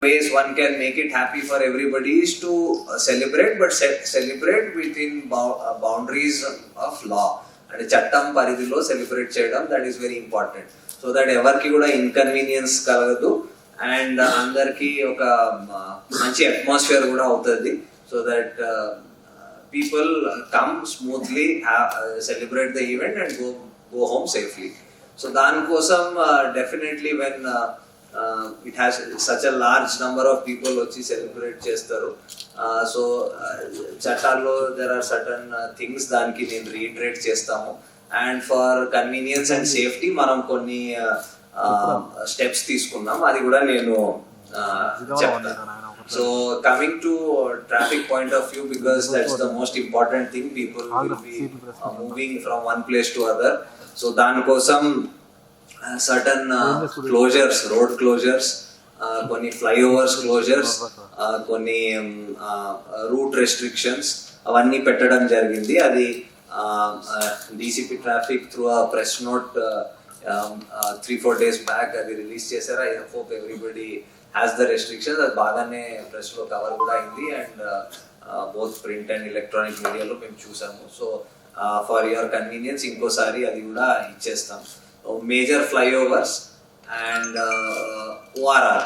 ways one can make it happy for everybody is to celebrate, but celebrate within boundaries of law. And చట్టం పరిధిలో celebrate చేయడం, that is very important. So that ఎవరికి కూడా inconvenience కలగదు and అందరికి ఒక మంచి అట్మాస్ఫియర్ కూడా అవుతుంది. So that people come smoothly celebrate the event and go home safely. So దానికోసం definitely when it has such a large number of people వచ్చి సెలబ్రేట్ చేస్తారు. సో చట్టాల్లో there are certain things దానికి నేను రీఇటరేట్ చేస్తాము. And for convenience and safety మనం కొన్ని steps తీసుకున్నాం, అది కూడా నేను చెప్తాను. So coming to traffic point of view, because that's the most important thing, people will be moving from one place to other. So దానికోసం certain closures, road closures, కొన్ని flyovers closures, కొన్ని రూట్ రెస్ట్రిక్షన్స్ అవన్నీ పెట్టడం జరిగింది. అది DCP traffic through ఆ press note 3-4 days back అది release చేశారు. I hope everybody has the restrictions. అది బాగానే ప్రెస్ లో కవర్ కూడా అయింది and both print and electronic మీడియాలో మేము చూసాము. సో ఫర్ యువర్ కన్వీనియన్స్ ఇంకోసారి అది కూడా ఇచ్చేస్తాం. Major flyovers and ORR,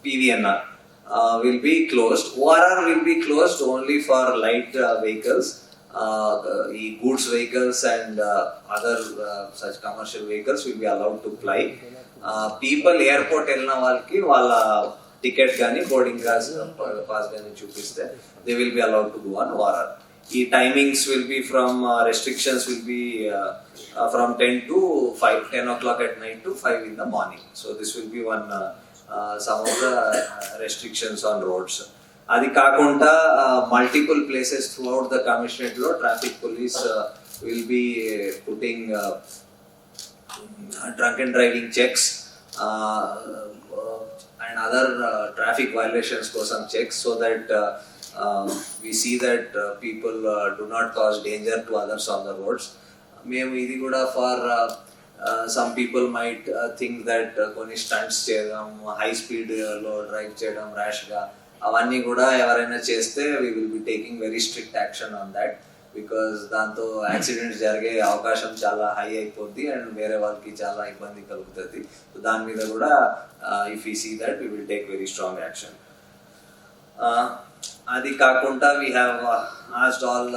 PVNR will be closed. ORR will be closed only for light vehicles, goods vehicles and other such commercial vehicles will be allowed to fly. People airport elna valki valla ticket gani boarding pass gani chupiste, they will be allowed to go on ORR. The timings will be from restrictions will be from 10 to 5, 10 o'clock at night to 5 in the morning. So this will be one some of the restrictions on roads. Adi kaakunda multiple places throughout the commissionerate lo traffic police will be putting drunken driving checks and other traffic violations kosam checks, so that we see that people do not cause danger to others on the roads. మేము ఇది కూడా for some people might think that కొన్ని stunts చేయడం, high స్పీడ్లో drive చేయడం ర్యాష్గా, అవన్నీ కూడా ఎవరైనా చేస్తే we will be taking very strict action on that. Because దాంతో యాక్సిడెంట్స్ జరిగే అవకాశం చాలా హై అయిపోద్ది అండ్ వేరే వాళ్ళకి చాలా ఇబ్బంది కలుగుతుంది. సో దాని మీద కూడా if you see that we will take very strong action. అది కాకుండా we have asked all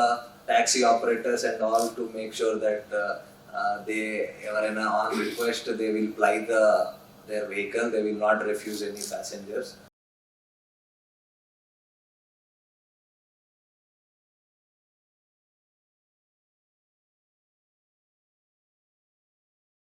taxi operators and all to make sure that they ఎవరైనా on request they will ply their vehicle, they will not refuse any passengers.